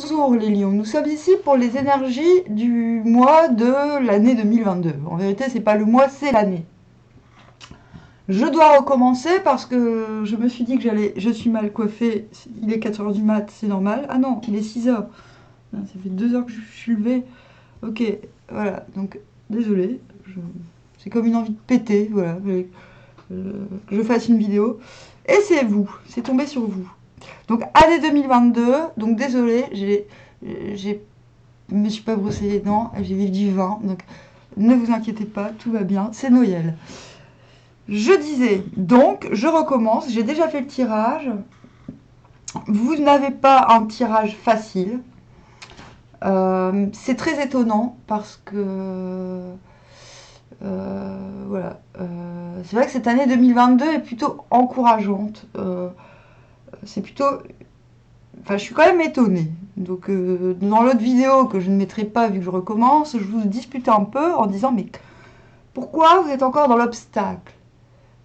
Bonjour les lions, nous sommes ici pour les énergies du mois de l'année 2022. En vérité, c'est pas le mois, c'est l'année. Je dois recommencer parce que je me suis dit que je suis mal coiffée. Il est 4 heures du mat, c'est normal. Ah non, il est 6 heures. Ça fait 2 heures que je suis levée. Ok, voilà, donc désolé. C'est comme une envie de péter, voilà. Que je fasse une vidéo. Et c'est vous, c'est tombé sur vous. Donc année 2022, donc désolé, j'ai je me suis pas brossé les dents, j'ai vu du vin, donc ne vous inquiétez pas, tout va bien, c'est Noël. Je disais, donc je recommence, j'ai déjà fait le tirage. Vous n'avez pas un tirage facile. C'est très étonnant parce que voilà, c'est vrai que cette année 2022 est plutôt encourageante. C'est plutôt, enfin, je suis quand même étonnée. Donc, dans l'autre vidéo que je ne mettrai pas vu que je recommence, je vous disputais un peu en disant mais pourquoi vous êtes encore dans l'obstacle?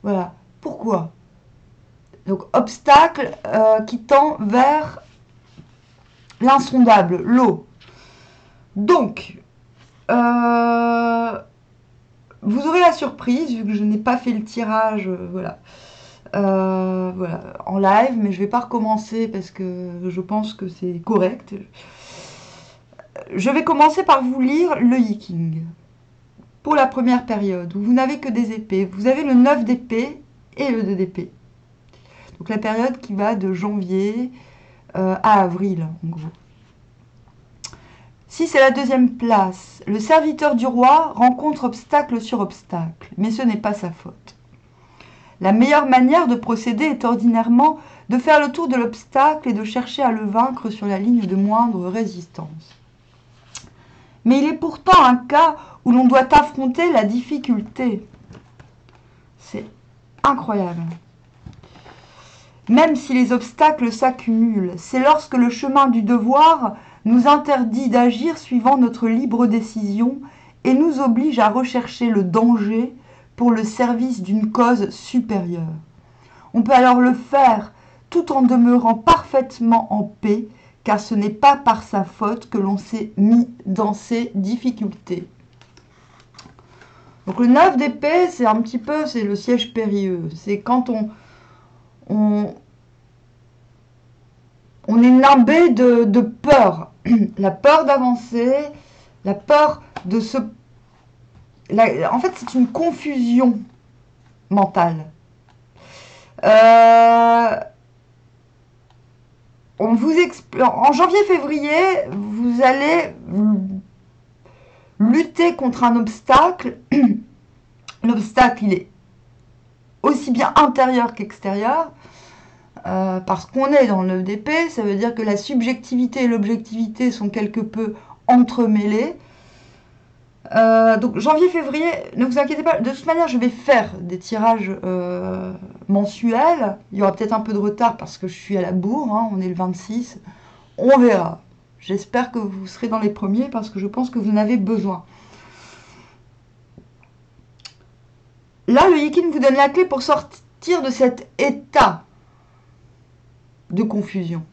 Voilà, pourquoi? Donc, obstacle qui tend vers l'insondable, l'eau. Donc, vous aurez la surprise, vu que je n'ai pas fait le tirage, voilà. Voilà, en live, mais je vais pas recommencer parce que je pense que c'est correct. Je vais commencer par vous lire le Yiking. Pour la première période, où vous n'avez que des épées, vous avez le 9 d'épée et le 2 d'épée. Donc la période qui va de janvier à avril, en gros. Si c'est la deuxième place, le serviteur du roi rencontre obstacle sur obstacle, mais ce n'est pas sa faute. La meilleure manière de procéder est ordinairement de faire le tour de l'obstacle et de chercher à le vaincre sur la ligne de moindre résistance. Mais il est pourtant un cas où l'on doit affronter la difficulté. C'est incroyable. Même si les obstacles s'accumulent, c'est lorsque le chemin du devoir nous interdit d'agir suivant notre libre décision et nous oblige à rechercher le danger pour le service d'une cause supérieure. On peut alors le faire tout en demeurant parfaitement en paix, car ce n'est pas par sa faute que l'on s'est mis dans ces difficultés. Donc le 9 d'épée, c'est un petit peu, c'est le siège périlleux. C'est quand on est nimbé de peur. La peur d'avancer, la peur de se... en fait, c'est une confusion mentale. En janvier-février, vous allez lutter contre un obstacle. L'obstacle, il est aussi bien intérieur qu'extérieur. Parce qu'on est dans le 9 d'épée, ça veut dire que la subjectivité et l'objectivité sont quelque peu entremêlées. Donc janvier-février, ne vous inquiétez pas, de toute manière je vais faire des tirages mensuels. Il y aura peut-être un peu de retard parce que je suis à la bourre, hein, on est le 26. On verra. J'espère que vous serez dans les premiers parce que je pense que vous en avez besoin. Là, le Yikin vous donne la clé pour sortir de cet état de confusion.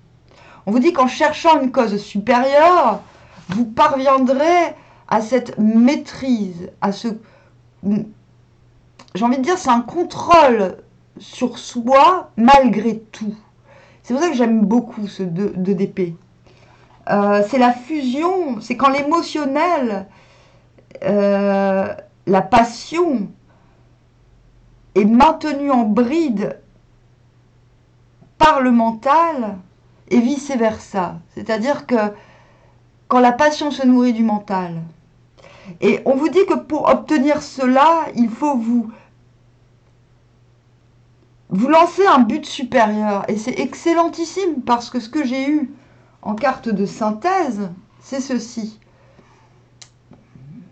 On vous dit qu'en cherchant une cause supérieure, vous parviendrez à cette maîtrise, à ce... J'ai envie de dire, c'est un contrôle sur soi malgré tout. C'est pour ça que j'aime beaucoup ce 2 d'épée. C'est la fusion, c'est quand l'émotionnel, la passion est maintenue en bride par le mental et vice-versa. C'est-à-dire que quand la passion se nourrit du mental, et on vous dit que pour obtenir cela, il faut vous lancer un but supérieur. Et c'est excellentissime parce que ce que j'ai eu en carte de synthèse, c'est ceci.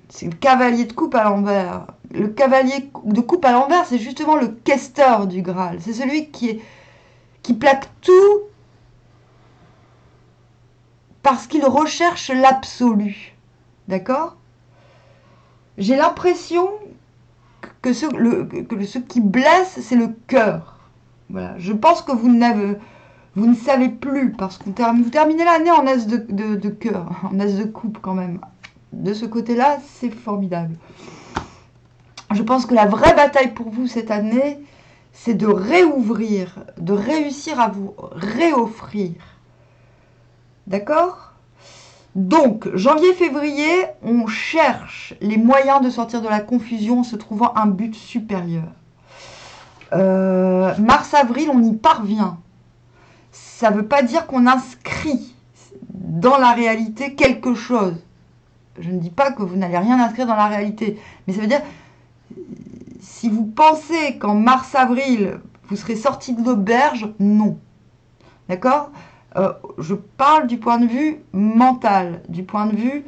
C'est le cavalier de coupe à l'envers. Le cavalier de coupe à l'envers, c'est justement le questeur du Graal. C'est celui qui plaque tout parce qu'il recherche l'absolu. D'accord? J'ai l'impression que ce qui blesse, c'est le cœur. Voilà. Je pense que vous n'avez... Vous ne savez plus, parce que vous terminez l'année en as de cœur, en as de coupe quand même. De ce côté-là, c'est formidable. Je pense que la vraie bataille pour vous cette année, c'est de réouvrir, de réussir à vous réoffrir. D'accord? Donc, janvier-février, on cherche les moyens de sortir de la confusion en se trouvant un but supérieur. Mars-avril, on y parvient. Ça ne veut pas dire qu'on inscrit dans la réalité quelque chose. Je ne dis pas que vous n'allez rien inscrire dans la réalité, mais ça veut dire, si vous pensez qu'en mars-avril, vous serez sorti de l'auberge, non. D'accord? Je parle du point de vue mental, du point de vue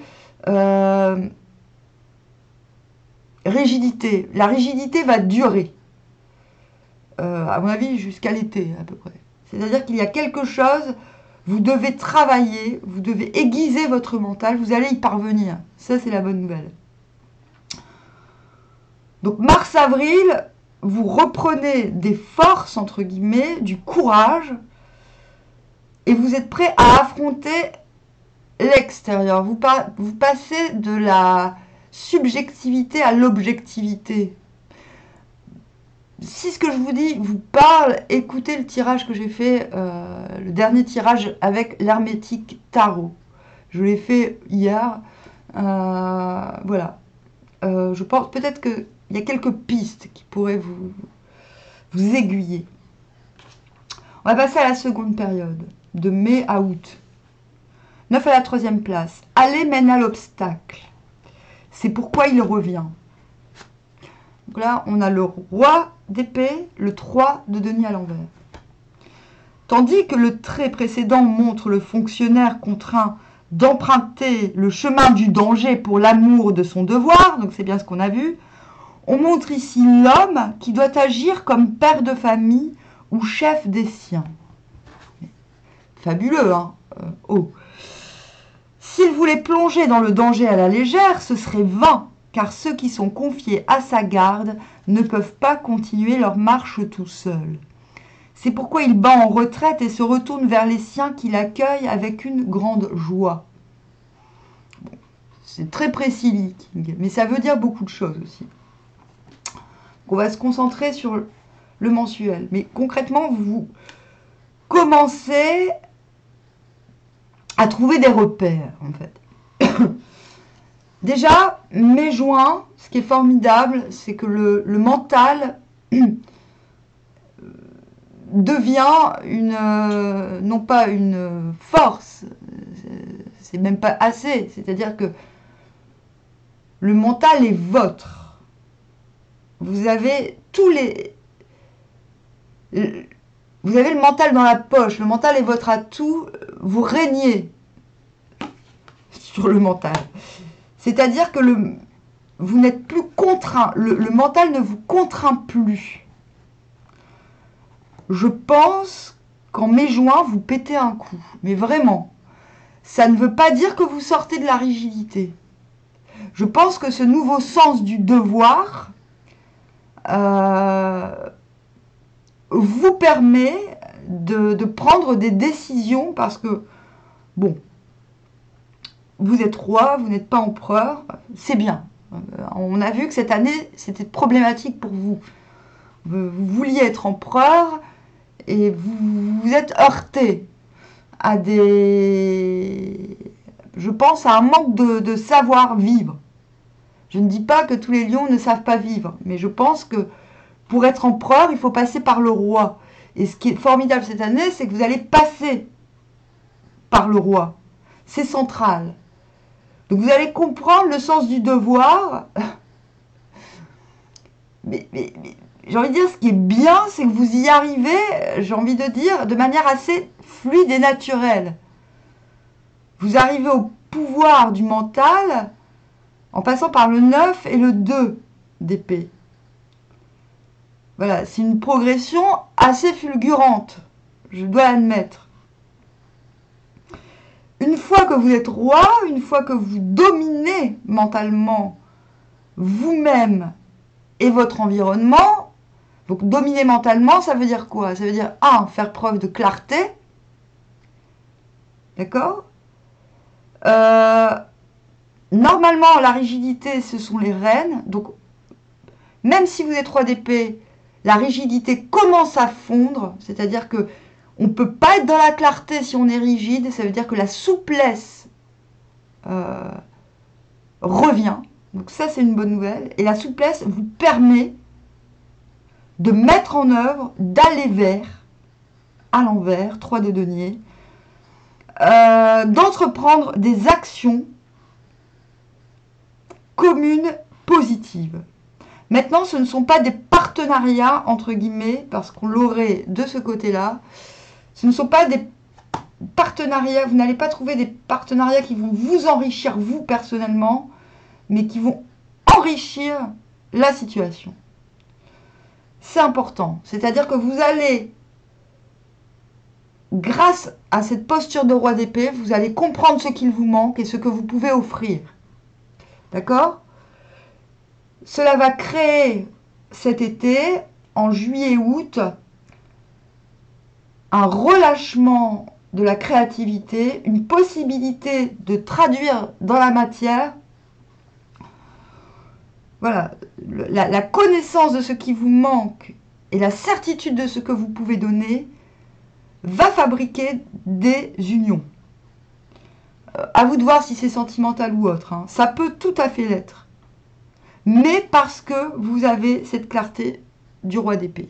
rigidité. La rigidité va durer, à mon avis, jusqu'à l'été à peu près. C'est-à-dire qu'il y a quelque chose, vous devez travailler, vous devez aiguiser votre mental, vous allez y parvenir. Ça, c'est la bonne nouvelle. Donc, mars-avril, vous reprenez des forces, entre guillemets, du courage, et vous êtes prêt à affronter l'extérieur. Vous passez de la subjectivité à l'objectivité. Si ce que je vous dis vous parle, écoutez le tirage que j'ai fait, le dernier tirage avec l'hermétique tarot. Je l'ai fait hier. Voilà. Je pense peut-être qu'il y a quelques pistes qui pourraient vous aiguiller. On va passer à la seconde période, de mai à août. 9 à la 3e place. Aller mène à l'obstacle. C'est pourquoi il revient. Donc là, on a le roi d'épée, le 3 de denier à l'envers. Tandis que le trait précédent montre le fonctionnaire contraint d'emprunter le chemin du danger pour l'amour de son devoir, donc c'est bien ce qu'on a vu, on montre ici l'homme qui doit agir comme père de famille ou chef des siens. Fabuleux, hein? S'il voulait plonger dans le danger à la légère, ce serait vain, car ceux qui sont confiés à sa garde ne peuvent pas continuer leur marche tout seuls. C'est pourquoi il bat en retraite et se retourne vers les siens qui l'accueillent avec une grande joie. Bon, c'est très précis, Lee King, mais ça veut dire beaucoup de choses aussi. On va se concentrer sur le mensuel. Mais concrètement, vous commencez à trouver des repères, en fait. Déjà, mai-juin, ce qui est formidable, c'est que le mental devient non pas une force, c'est même pas assez, c'est-à-dire que le mental est votre. Vous avez vous avez le mental dans la poche, le mental est votre atout, vous régnez sur le mental. C'est-à-dire que vous n'êtes plus contraint, le mental ne vous contraint plus. Je pense qu'en mai-juin, vous pétez un coup, mais vraiment. Ça ne veut pas dire que vous sortez de la rigidité. Je pense que ce nouveau sens du devoir vous permet de prendre des décisions parce que, bon, vous êtes roi, vous n'êtes pas empereur, c'est bien. On a vu que cette année, c'était problématique pour vous. Vous vouliez être empereur et vous vous êtes heurté à je pense à un manque de savoir-vivre. Je ne dis pas que tous les lions ne savent pas vivre, mais je pense que pour être empereur, il faut passer par le roi. Et ce qui est formidable cette année, c'est que vous allez passer par le roi. C'est central. Donc vous allez comprendre le sens du devoir. Mais j'ai envie de dire, ce qui est bien, c'est que vous y arrivez, j'ai envie de dire, de manière assez fluide et naturelle. Vous arrivez au pouvoir du mental en passant par le 9 et le 2 d'épée. Voilà, c'est une progression assez fulgurante, je dois l'admettre. Une fois que vous êtes roi, une fois que vous dominez mentalement vous-même et votre environnement, donc dominer mentalement, ça veut dire quoi? Ça veut dire, 1, faire preuve de clarté, D'accord? Normalement, la rigidité, ce sont les reines. Donc, même si vous êtes roi d'épée, la rigidité commence à fondre. C'est-à-dire que on ne peut pas être dans la clarté si on est rigide. Ça veut dire que la souplesse revient. Donc ça, c'est une bonne nouvelle. Et la souplesse vous permet de mettre en œuvre, d'aller vers, à l'envers, 3 de denier, d'entreprendre des actions communes positives. Maintenant, ce ne sont pas des partenariats, entre guillemets, parce qu'on l'aurait de ce côté-là. Ce ne sont pas des partenariats, vous n'allez pas trouver des partenariats qui vont vous enrichir, vous, personnellement, mais qui vont enrichir la situation. C'est important. C'est-à-dire que vous allez, grâce à cette posture de roi d'épée, vous allez comprendre ce qu'il vous manque et ce que vous pouvez offrir. D'accord? Cela va créer cet été, en juillet-août, un relâchement de la créativité, une possibilité de traduire dans la matière, voilà, la connaissance de ce qui vous manque et la certitude de ce que vous pouvez donner va fabriquer des unions. À vous de voir si c'est sentimental ou autre, hein. Ça peut tout à fait l'être. Mais parce que vous avez cette clarté du roi d'épée.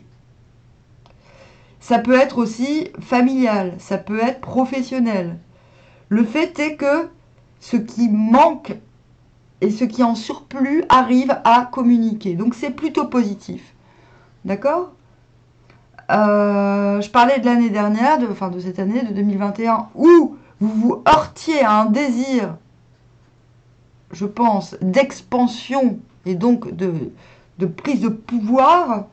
Ça peut être aussi familial, ça peut être professionnel. Le fait est que ce qui manque et ce qui en surplus arrive à communiquer. Donc c'est plutôt positif. D'accord? Je parlais de l'année dernière, de cette année, de 2021, où vous vous heurtiez à un désir, je pense, d'expansion et donc de prise de pouvoir.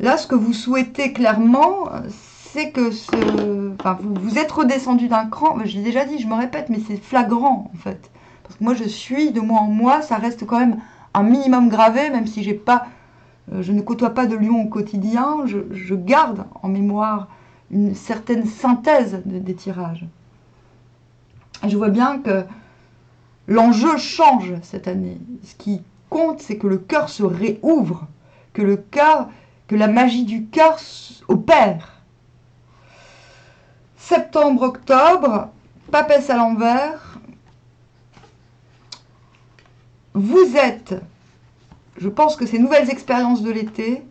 Là, ce que vous souhaitez clairement, c'est que vous êtes redescendu d'un cran. Je l'ai déjà dit, je me répète, mais c'est flagrant en fait. Parce que moi, je suis de mois en mois, ça reste quand même un minimum gravé, même si je ne côtoie pas de lion au quotidien, je garde en mémoire une certaine synthèse des tirages. Et je vois bien que l'enjeu change cette année. Ce qui compte, c'est que le cœur se réouvre, que la magie du cœur opère. Septembre, octobre, papesse à l'envers. Vous êtes, je pense que ces nouvelles expériences de l'été,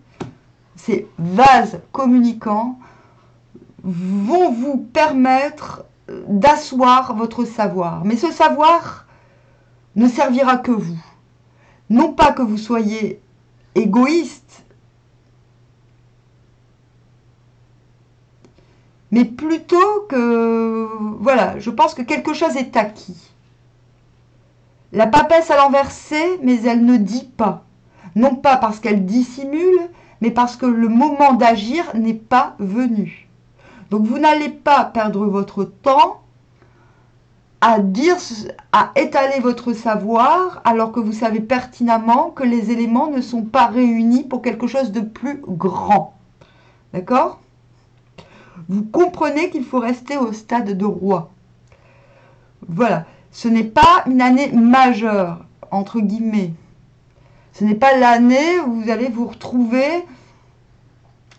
ces vases communicants, vont vous permettre d'asseoir votre savoir. Mais ce savoir ne servira que vous. Non pas que vous soyez égoïste, mais plutôt que, voilà, je pense que quelque chose est acquis. La papesse à l'envers sait, mais elle ne dit pas. Non pas parce qu'elle dissimule, mais parce que le moment d'agir n'est pas venu. Donc vous n'allez pas perdre votre temps à étaler votre savoir, alors que vous savez pertinemment que les éléments ne sont pas réunis pour quelque chose de plus grand. D'accord ? Vous comprenez qu'il faut rester au stade de roi. Voilà. Ce n'est pas une année majeure, entre guillemets. Ce n'est pas l'année où vous allez vous retrouver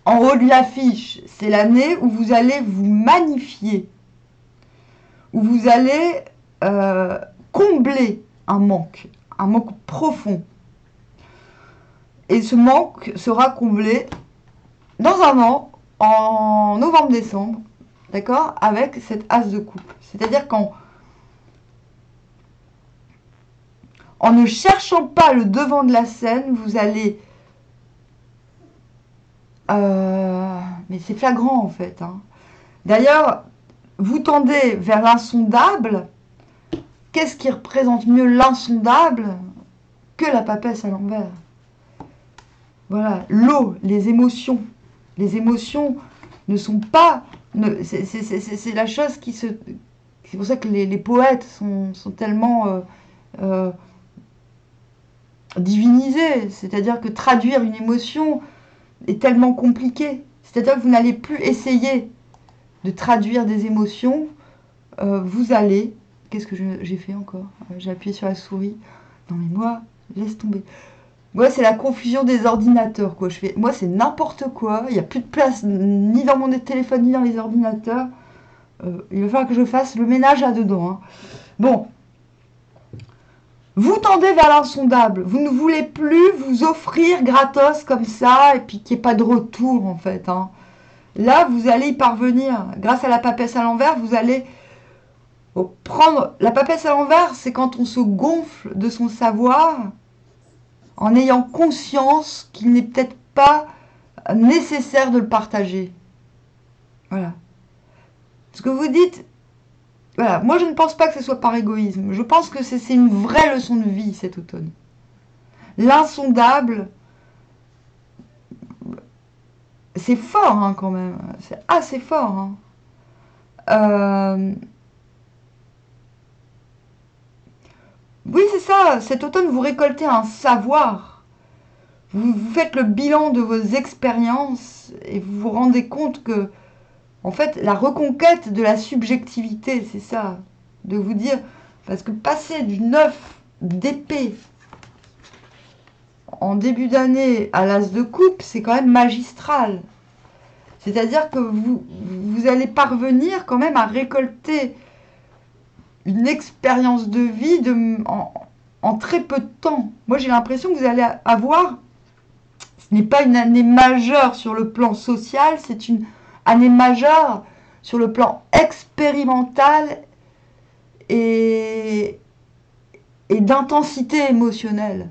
en haut de l'affiche. C'est l'année où vous allez vous magnifier. Où vous allez combler un manque profond. Et ce manque sera comblé dans un an, en novembre-décembre, d'accord, avec cette as de coupe. C'est-à-dire qu'en ne cherchant pas le devant de la scène, vous allez... mais c'est flagrant en fait. Hein. D'ailleurs, vous tendez vers l'insondable. Qu'est-ce qui représente mieux l'insondable que la papesse à l'envers? Voilà, l'eau, les émotions. Les émotions ne sont pas... C'est la chose qui se... C'est pour ça que les poètes sont tellement divinisés. C'est-à-dire que traduire une émotion est tellement compliqué. C'est-à-dire que vous n'allez plus essayer de traduire des émotions, vous allez... Qu'est-ce que j'ai fait encore? J'ai appuyé sur la souris. Non mais moi, laisse tomber. Moi, c'est la confusion des ordinateurs, quoi. Moi, c'est n'importe quoi. Il n'y a plus de place ni dans mon téléphone, ni dans les ordinateurs. Il va falloir que je fasse le ménage là-dedans. Hein. Bon. Vous tendez vers l'insondable. Vous ne voulez plus vous offrir gratos comme ça, et puis qu'il n'y ait pas de retour, en fait. Hein. Là, vous allez y parvenir. Grâce à la papesse à l'envers, vous allez prendre... La papesse à l'envers, c'est quand on se gonfle de son savoir en ayant conscience qu'il n'est peut-être pas nécessaire de le partager. Voilà. Ce que vous dites, voilà, moi je ne pense pas que ce soit par égoïsme. Je pense que c'est une vraie leçon de vie cet automne. L'insondable, c'est fort hein, quand même. C'est assez fort. Hein. Oui, c'est ça. Cet automne, vous récoltez un savoir. Vous faites le bilan de vos expériences et vous vous rendez compte que, en fait, la reconquête de la subjectivité, c'est ça. De vous dire, parce que passer du 9 d'épée en début d'année à l'as de coupe, c'est quand même magistral. C'est-à-dire que vous allez parvenir quand même à récolter une expérience de vie en très peu de temps. Moi, j'ai l'impression que vous allez avoir... Ce n'est pas une année majeure sur le plan social, c'est une année majeure sur le plan expérimental et d'intensité émotionnelle.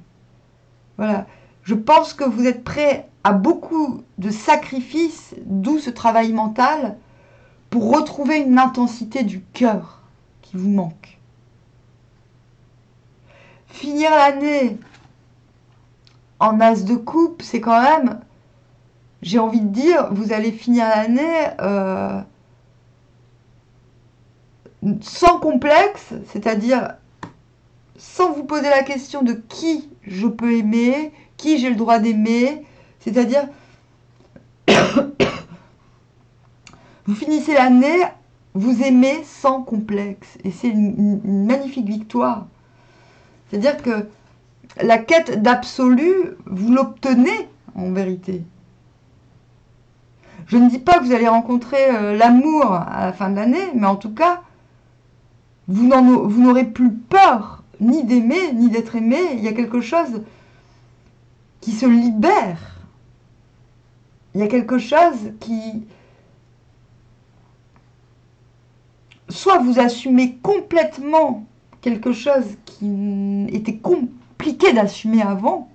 Voilà. Je pense que vous êtes prêts à beaucoup de sacrifices, d'où ce travail mental, pour retrouver une intensité du cœur qui vous manque. Finir l'année en as de coupe, c'est quand même, j'ai envie de dire, vous allez finir l'année sans complexe, c'est-à-dire sans vous poser la question de qui je peux aimer, qui j'ai le droit d'aimer, c'est-à-dire vous finissez l'année, vous aimez sans complexe, et c'est une magnifique victoire. C'est-à-dire que la quête d'absolu, vous l'obtenez en vérité. Je ne dis pas que vous allez rencontrer l'amour à la fin de l'année, mais en tout cas, vous n'aurez plus peur ni d'aimer, ni d'être aimé. Il y a quelque chose qui se libère. Il y a quelque chose qui... Soit vous assumez complètement quelque chose qui était compliqué d'assumer avant.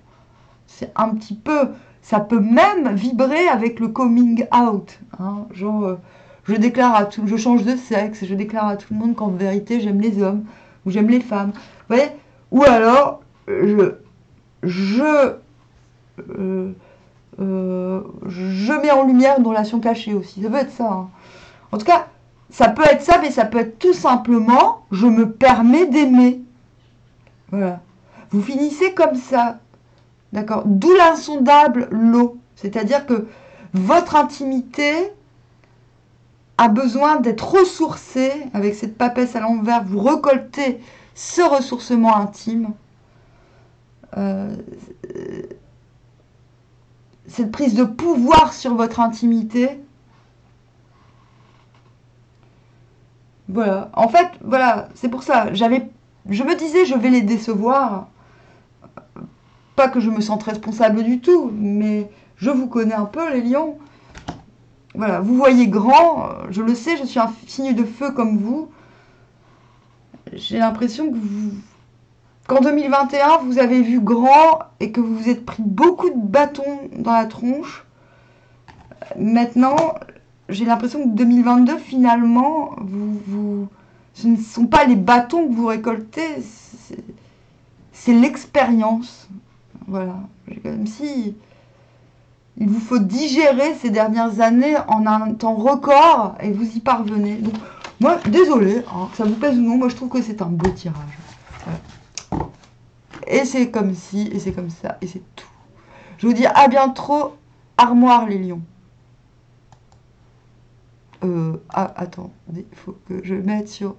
C'est un petit peu... Ça peut même vibrer avec le coming out. Hein, genre, je déclare à tout... Je change de sexe, je déclare à tout le monde qu'en vérité, j'aime les hommes ou j'aime les femmes. Vous voyez? Ou alors, je mets en lumière une relation cachée aussi. Ça peut être ça. Hein. En tout cas, ça peut être ça, mais ça peut être tout simplement, je me permets d'aimer. Voilà. Vous finissez comme ça. D'accord? D'où l'insondable lot. C'est-à-dire que votre intimité a besoin d'être ressourcée avec cette papesse à l'envers. Vous récoltez ce ressourcement intime. Cette prise de pouvoir sur votre intimité. Voilà. En fait, voilà, c'est pour ça. Je me disais, je vais les décevoir. Pas que je me sente responsable du tout, mais je vous connais un peu, les lions. Voilà, vous voyez grand, je le sais, je suis un signe de feu comme vous. J'ai l'impression que qu'en 2021, vous avez vu grand et que vous vous êtes pris beaucoup de bâtons dans la tronche. Maintenant, j'ai l'impression que 2022, finalement, ce ne sont pas les bâtons que vous récoltez, c'est l'expérience. Voilà, comme si il vous faut digérer ces dernières années en un temps record et vous y parvenez. Donc, moi, désolé, hein, que ça vous plaise ou non, moi je trouve que c'est un beau tirage. Voilà. Et c'est comme ci, et c'est comme ça, et c'est tout. Je vous dis à bientôt, armoire les lions. Ah, attends, il faut que je le mette sur